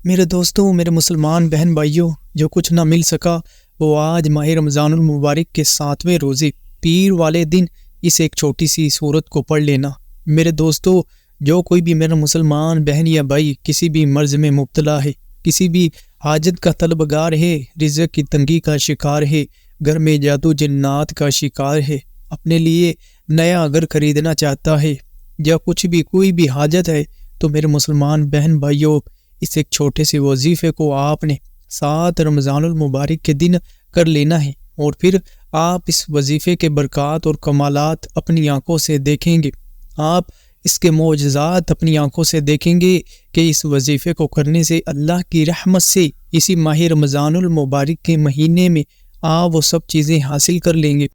میرے دوستوں، میرے مسلمان بہن بھائیوں، جو کچھ نہ مل سکا وہ آج ماہ رمضان المبارک کے 7ویں روزے پیر والے دن اس ایک چھوٹی سی سورت کو پڑھ لینا۔ میرے دوستوں، جو کوئی بھی میرا مسلمان بہن یا بھائی کسی بھی مرض میں مبتلا ہے، کسی بھی حاجت کا طلبگار ہے، رزق کی تنگی کا شکار ہے، گھر میں جادو جنات کا شکار ہے، اپنے لیے نیا گھر خریدنا چاہتا ہے، یا کچھ بھی کوئی بھی حاجت ہے، تو میرے مسلمان بہن بھائیوں، اس ایک چھوٹے سے وظیفے کو آپ نے 7 رمضان المبارک کے دن کر لینا ہے، اور پھر آپ اس وظیفے کے برکات اور کمالات اپنی آنکھوں سے دیکھیں گے۔ آپ اس کے معجزات اپنی آنکھوں سے دیکھیں گے کہ اس وظیفے کو کرنے سے اللہ کی رحمت سے اسی ماہ رمضان المبارک کے مہینے میں آپ وہ سب چیزیں حاصل کر لیں گے۔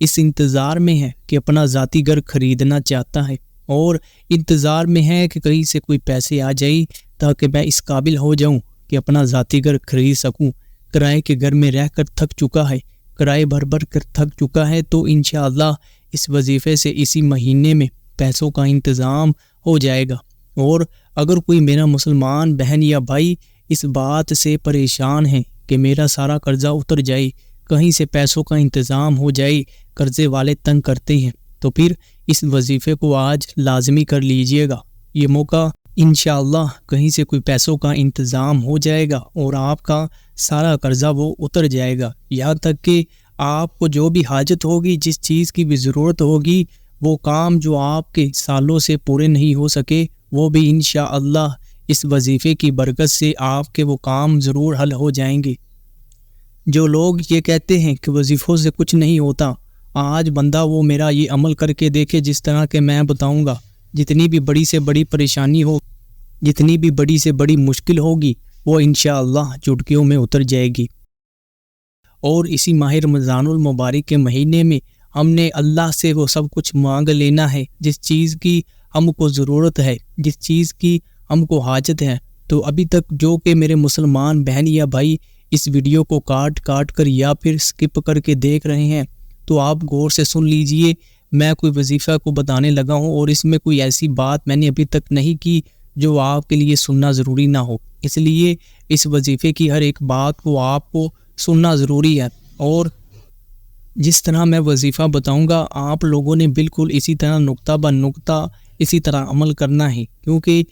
اس انتظار میں ہے کہ اپنا ذاتی گھر خریدنا چاہتا ہے، اور انتظار میں ہے کہ کہیں سے کوئی پیسے آ جائے تاکہ میں اس قابل ہو جاؤں کہ اپنا ذاتی گھر خرید سکوں۔ کرائے کے گھر میں رہ کر تھک چکا ہے، کرائے بھر کر تھک چکا ہے، تو انشاءاللہ اس وظیفے سے اسی مہینے میں پیسوں کا انتظام ہو جائے گا۔ اور اگر کوئی میرا مسلمان بہن یا بھائی اس بات سے پریشان ہے کہ میرا سارا قرضہ اتر جائے، کہیں سے پیسوں کا انتظام ہو جائے، قرضے والے تنگ کرتے ہیں، تو پھر اس وظیفے کو آج لازمی کر لیجئے گا۔ یہ موقع انشاءاللہ کہیں سے کوئی پیسوں کا انتظام ہو جائے گا اور آپ کا سارا قرضہ وہ اتر جائے گا، یہاں تک کہ آپ کو جو بھی حاجت ہوگی، جس چیز کی بھی ضرورت ہوگی، وہ کام جو آپ کے سالوں سے پورے نہیں ہو سکے، وہ بھی انشاءاللہ اس وظیفے کی برکت سے آپ کے وہ کام ضرور حل ہو جائیں گے۔ جو لوگ یہ کہتے ہیں کہ وظیفوں سے کچھ نہیں ہوتا، آج بندہ وہ میرا یہ عمل کر کے دیکھے جس طرح کہ میں بتاؤں گا۔ جتنی بھی بڑی سے بڑی پریشانی ہو، جتنی بھی بڑی سے بڑی مشکل ہوگی، وہ انشاءاللہ چٹکیوں میں اتر جائے گی۔ اور اسی ماہ رمضان المبارک کے مہینے میں ہم نے اللہ سے وہ سب کچھ مانگ لینا ہے جس چیز کی ہم کو ضرورت ہے، جس چیز کی ہم کو حاجت ہے۔ تو ابھی تک جو کہ میرے مسلمان بہن یا بھائی اس ویڈیو کو کاٹ کر یا پھر سکپ کر کے دیکھ رہے ہیں، تو آپ غور سے سن لیجئے۔ میں کوئی وظیفہ کو بتانے لگا ہوں اور اس میں کوئی ایسی بات میں نے ابھی تک نہیں کی جو آپ کے لیے سننا ضروری نہ ہو، اس لیے اس وظیفے کی ہر ایک بات کو آپ کو سننا ضروری ہے، اور جس طرح میں وظیفہ بتاؤں گا آپ لوگوں نے بالکل اسی طرح نقطہ بہ نقطہ اسی طرح عمل کرنا ہے، کیونکہ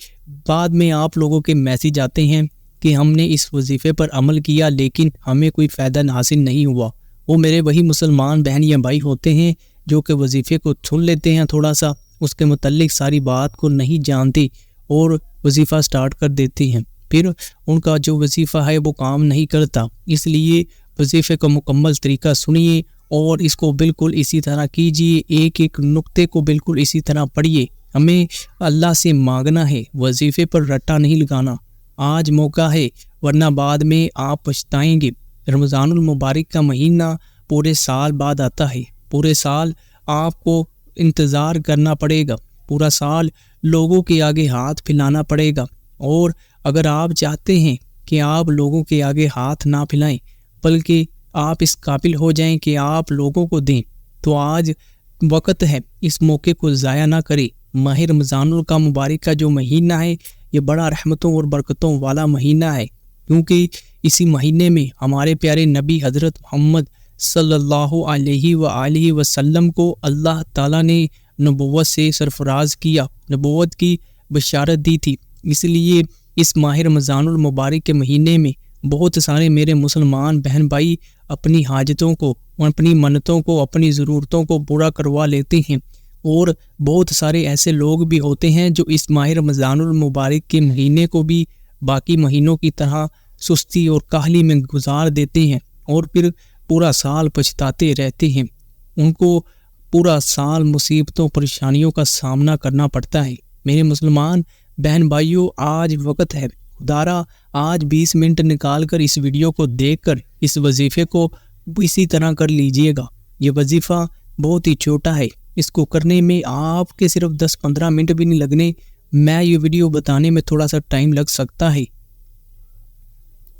بعد میں آپ لوگوں کے میسیج آتے ہیں کہ ہم نے اس وظیفے پر عمل کیا لیکن ہمیں کوئی فائدہ حاصل نہیں ہوا۔ وہ میرے وہی مسلمان بہن یا بھائی ہوتے ہیں جو کہ وظیفے کو سن لیتے ہیں، تھوڑا سا اس کے متعلق ساری بات کو نہیں جانتے اور وظیفہ سٹارٹ کر دیتے ہیں، پھر ان کا جو وظیفہ ہے وہ کام نہیں کرتا۔ اس لیے وظیفے کا مکمل طریقہ سنیے اور اس کو بالکل اسی طرح کیجیے، ایک ایک نقطے کو بالکل اسی طرح پڑھیے۔ ہمیں اللہ سے مانگنا ہے، وظیفے پر رٹا نہیں لگانا۔ آج موقع ہے، ورنہ بعد میں آپ پچھتائیں گے۔ رمضان المبارک کا مہینہ پورے سال بعد آتا ہے، پورے سال آپ کو انتظار کرنا پڑے گا، پورا سال لوگوں کے آگے ہاتھ پھیلانا پڑے گا، اور اگر آپ چاہتے ہیں کہ آپ لوگوں کے آگے ہاتھ نہ پھیلائیں بلکہ آپ اس قابل ہو جائیں کہ آپ لوگوں کو دیں، تو آج وقت ہے، اس موقع کو ضائع نہ کریں۔ ماہ رمضان کا مبارک کا جو مہینہ ہے یہ بڑا رحمتوں اور برکتوں والا مہینہ ہے، کیونکہ اسی مہینے میں ہمارے پیارے نبی حضرت محمد صلی اللہ علیہ وآلہ وسلم کو اللہ تعالیٰ نے نبوت سے سرفراز کیا، نبوت کی بشارت دی تھی۔ اس لیے اس ماہ رمضان المبارک کے مہینے میں بہت سارے میرے مسلمان بہن بھائی اپنی حاجتوں کو، اپنی منتوں کو، اپنی ضرورتوں کو پورا کروا لیتے ہیں، اور بہت سارے ایسے لوگ بھی ہوتے ہیں جو اس ماہ رمضان المبارک کے مہینے کو بھی باقی مہینوں کی طرح سستی اور کاہلی میں گزار دیتے ہیں اور پھر پورا سال پچھتاتے رہتے ہیں۔ ان کو پورا سال مصیبتوں پریشانیوں کا سامنا کرنا پڑتا ہے۔ میرے مسلمان بہن بھائیوں، آج وقت ہے، خدارا آج 20 منٹ نکال کر اس ویڈیو کو دیکھ کر اس وظیفے کو اسی طرح کر لیجئے گا۔ یہ وظیفہ بہت ہی چھوٹا ہے، اس کو کرنے میں آپ کے صرف 10-15 منٹ بھی نہیں لگنے۔ میں یہ ویڈیو بتانے میں تھوڑا سا ٹائم لگ سکتا ہے،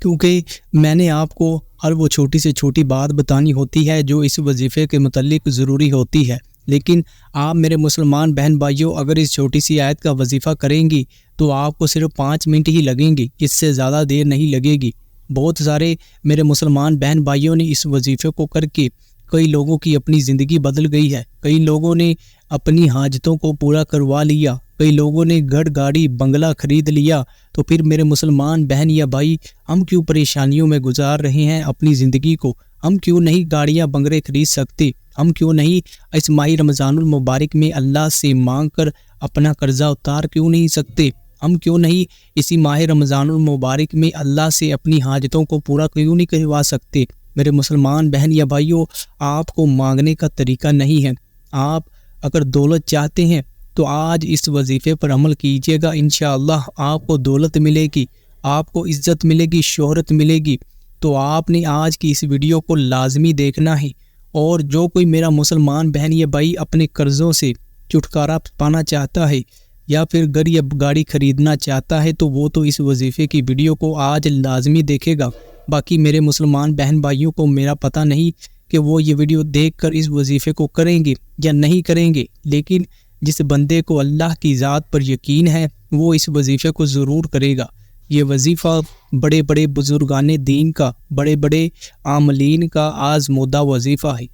کیونکہ میں نے آپ کو ہر وہ چھوٹی سے چھوٹی بات بتانی ہوتی ہے جو اس وظیفے کے متعلق ضروری ہوتی ہے۔ لیکن آپ میرے مسلمان بہن بھائیوں اگر اس چھوٹی سی آیت کا وظیفہ کریں گی تو آپ کو صرف 5 منٹ ہی لگیں گی، اس سے زیادہ دیر نہیں لگے گی۔ بہت سارے میرے مسلمان بہن بھائیوں نے اس وظیفے کو کر کے کئی لوگوں کی اپنی زندگی بدل گئی ہے، کئی لوگوں نے اپنی حاجتوں کو پورا کروا لیا، کئی لوگوں نے گھر گاڑی بنگلہ خرید لیا۔ تو پھر میرے مسلمان بہن یا بھائی ہم کیوں پریشانیوں میں گزار رہے ہیں اپنی زندگی کو؟ ہم کیوں نہیں گاڑیاں بنگلے خرید سکتے؟ ہم کیوں نہیں اس ماہ رمضان المبارک میں اللہ سے مانگ کر اپنا قرضہ اتار کیوں نہیں سکتے؟ ہم کیوں نہیں اسی ماہ رمضان المبارک میں اللہ سے اپنی حاجتوں کو پورا کیوں نہیں کروا سکتے؟ میرے مسلمان بہن یا بھائیوں، آپ کو مانگنے کا طریقہ نہیں ہے۔ آپ اگر دولت چاہتے ہیں تو آج اس وظیفے پر عمل کیجیے گا، انشاءاللہ آپ کو دولت ملے گی، آپ کو عزت ملے گی، شہرت ملے گی۔ تو آپ نے آج کی اس ویڈیو کو لازمی دیکھنا ہے، اور جو کوئی میرا مسلمان بہن یا بھائی اپنے قرضوں سے چھٹکارا پانا چاہتا ہے یا پھر گھر یا گاڑی خریدنا چاہتا ہے تو وہ تو اس وظیفے کی ویڈیو کو آج لازمی دیکھے گا۔ باقی میرے مسلمان بہن بھائیوں کو میرا پتہ نہیں کہ وہ یہ ویڈیو دیکھ کر اس وظیفے کو کریں گے یا نہیں کریں گے، لیکن جس بندے کو اللہ کی ذات پر یقین ہے وہ اس وظیفے کو ضرور کرے گا۔ یہ وظیفہ بڑے بڑے بزرگان دین کا، بڑے بڑے عاملین کا آزمودہ وظیفہ ہے۔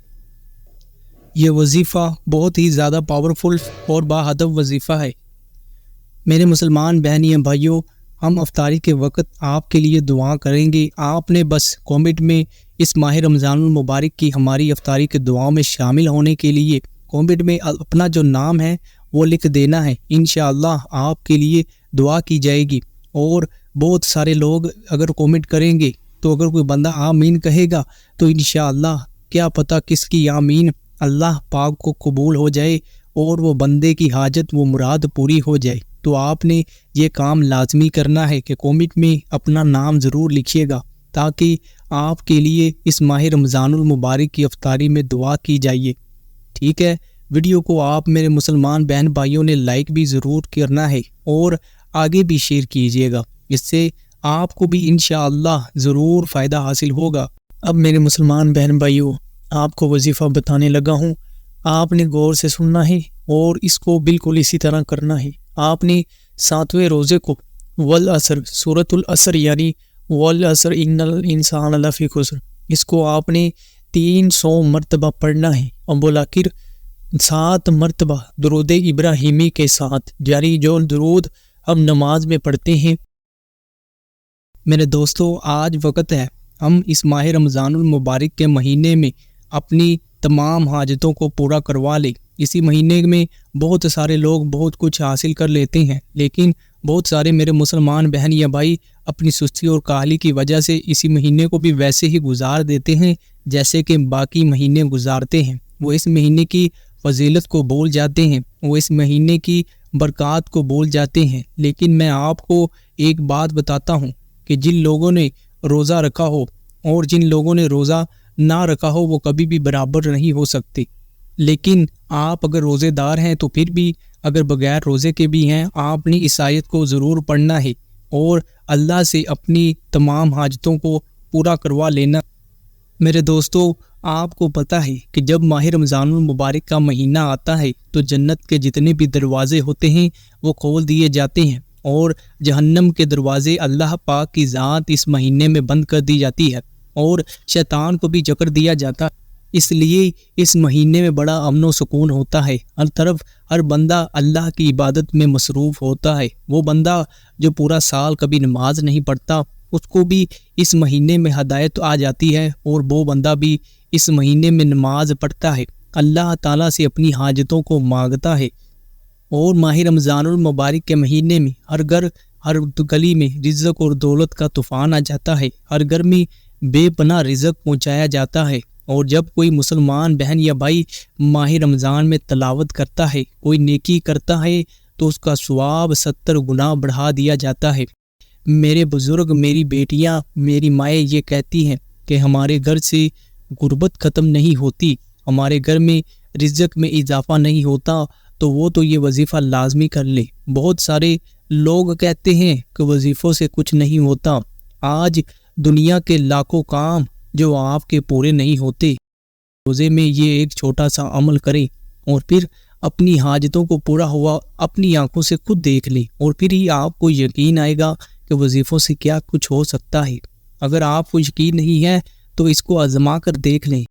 یہ وظیفہ بہت ہی زیادہ پاورفل اور باہدف وظیفہ ہے۔ میرے مسلمان بہن یا بھائیوں، ہم افطاری کے وقت آپ کے لیے دعا کریں گے۔ آپ نے بس کامنٹ میں اس ماہ رمضان المبارک کی ہماری افطاری کے دعاؤں میں شامل ہونے کے لیے کامنٹ میں اپنا جو نام ہے وہ لکھ دینا ہے، انشاءاللہ آپ کے لیے دعا کی جائے گی۔ اور بہت سارے لوگ اگر کامنٹ کریں گے تو اگر کوئی بندہ آمین کہے گا تو انشاءاللہ کیا پتہ کس کی آمین اللہ پاک کو قبول ہو جائے اور وہ بندے کی حاجت وہ مراد پوری ہو جائے۔ تو آپ نے یہ کام لازمی کرنا ہے کہ کامنٹ میں اپنا نام ضرور لکھیے گا تاکہ آپ کے لیے اس ماہ رمضان المبارک کی افطاری میں دعا کی جائے، ٹھیک ہے؟ ویڈیو کو آپ میرے مسلمان بہن بھائیوں نے لائک بھی ضرور کرنا ہے اور آگے بھی شیئر کیجیے گا، اس سے آپ کو بھی انشاءاللہ ضرور فائدہ حاصل ہوگا۔ اب میرے مسلمان بہن بھائیوں، آپ کو وظیفہ بتانے لگا ہوں، آپ نے غور سے سننا ہے اور اس کو بالکل اسی طرح کرنا ہے۔ آپ نے 7ویں روزے کو والعصر، سورۃ العصر یعنی والعصر ان الانسان لفی خسر، اس کو آپ نے 300 مرتبہ پڑھنا ہے، اور بلاخر 7 مرتبہ درود ابراہیمی کے ساتھ، یعنی جو درود ہم نماز میں پڑھتے ہیں۔ میرے دوستو، آج وقت ہے ہم اس ماہ رمضان المبارک کے مہینے میں اپنی تمام حاجتوں کو پورا کروا لیں۔ اسی مہینے میں بہت سارے لوگ بہت کچھ حاصل کر لیتے ہیں، لیکن بہت سارے میرے مسلمان بہن یا بھائی اپنی سستی اور کاہلی کی وجہ سے اسی مہینے کو بھی ویسے ہی گزار دیتے ہیں جیسے کہ باقی مہینے گزارتے ہیں۔ وہ اس مہینے کی فضیلت کو بھول جاتے ہیں، وہ اس مہینے کی برکات کو بھول جاتے ہیں۔ لیکن میں آپ کو ایک بات بتاتا ہوں کہ جن لوگوں نے روزہ رکھا ہو اور جن لوگوں نے روزہ نہ رکھا ہو وہ کبھی بھی برابر نہیں ہو سکتے۔ لیکن آپ اگر روزے دار ہیں تو پھر بھی اگر بغیر روزے کے بھی ہیں، آپ نے اس آیت کو ضرور پڑھنا ہے اور اللہ سے اپنی تمام حاجتوں کو پورا کروا لینا۔ میرے دوستو، آپ کو پتہ ہے کہ جب ماہ رمضان المبارک کا مہینہ آتا ہے تو جنت کے جتنے بھی دروازے ہوتے ہیں وہ کھول دیے جاتے ہیں، اور جہنم کے دروازے اللہ پاک کی ذات اس مہینے میں بند کر دی جاتی ہے، اور شیطان کو بھی جکڑ دیا جاتا ہے۔ اس لیے اس مہینے میں بڑا امن و سکون ہوتا ہے، ہر طرف ہر بندہ اللہ کی عبادت میں مصروف ہوتا ہے۔ وہ بندہ جو پورا سال کبھی نماز نہیں پڑھتا اس کو بھی اس مہینے میں ہدایت آ جاتی ہے، اور وہ بندہ بھی اس مہینے میں نماز پڑھتا ہے، اللہ تعالیٰ سے اپنی حاجتوں کو مانگتا ہے۔ اور ماہ رمضان المبارک کے مہینے میں ہر گھر ہر گلی میں رزق اور دولت کا طوفان آ جاتا ہے، ہر گھر میں بے پناہ رزق پہنچایا جاتا ہے۔ اور جب کوئی مسلمان بہن یا بھائی ماہ رمضان میں تلاوت کرتا ہے، کوئی نیکی کرتا ہے تو اس کا ثواب 70 گنا بڑھا دیا جاتا ہے۔ میرے بزرگ، میری بیٹیاں، میری مائیں یہ کہتی ہیں کہ ہمارے گھر سے غربت ختم نہیں ہوتی، ہمارے گھر میں رزق میں اضافہ نہیں ہوتا، تو وہ تو یہ وظیفہ لازمی کر لے۔ بہت سارے لوگ کہتے ہیں کہ وظیفوں سے کچھ نہیں ہوتا۔ آج دنیا کے لاکھوں کام جو آپ کے پورے نہیں ہوتے، روزے میں یہ ایک چھوٹا سا عمل کریں اور پھر اپنی حاجتوں کو پورا ہوا اپنی آنکھوں سے خود دیکھ لیں، اور پھر ہی آپ کو یقین آئے گا کہ وظیفوں سے کیا کچھ ہو سکتا ہے۔ اگر آپ کو یقین نہیں ہے تو اس کو آزما کر دیکھ لیں۔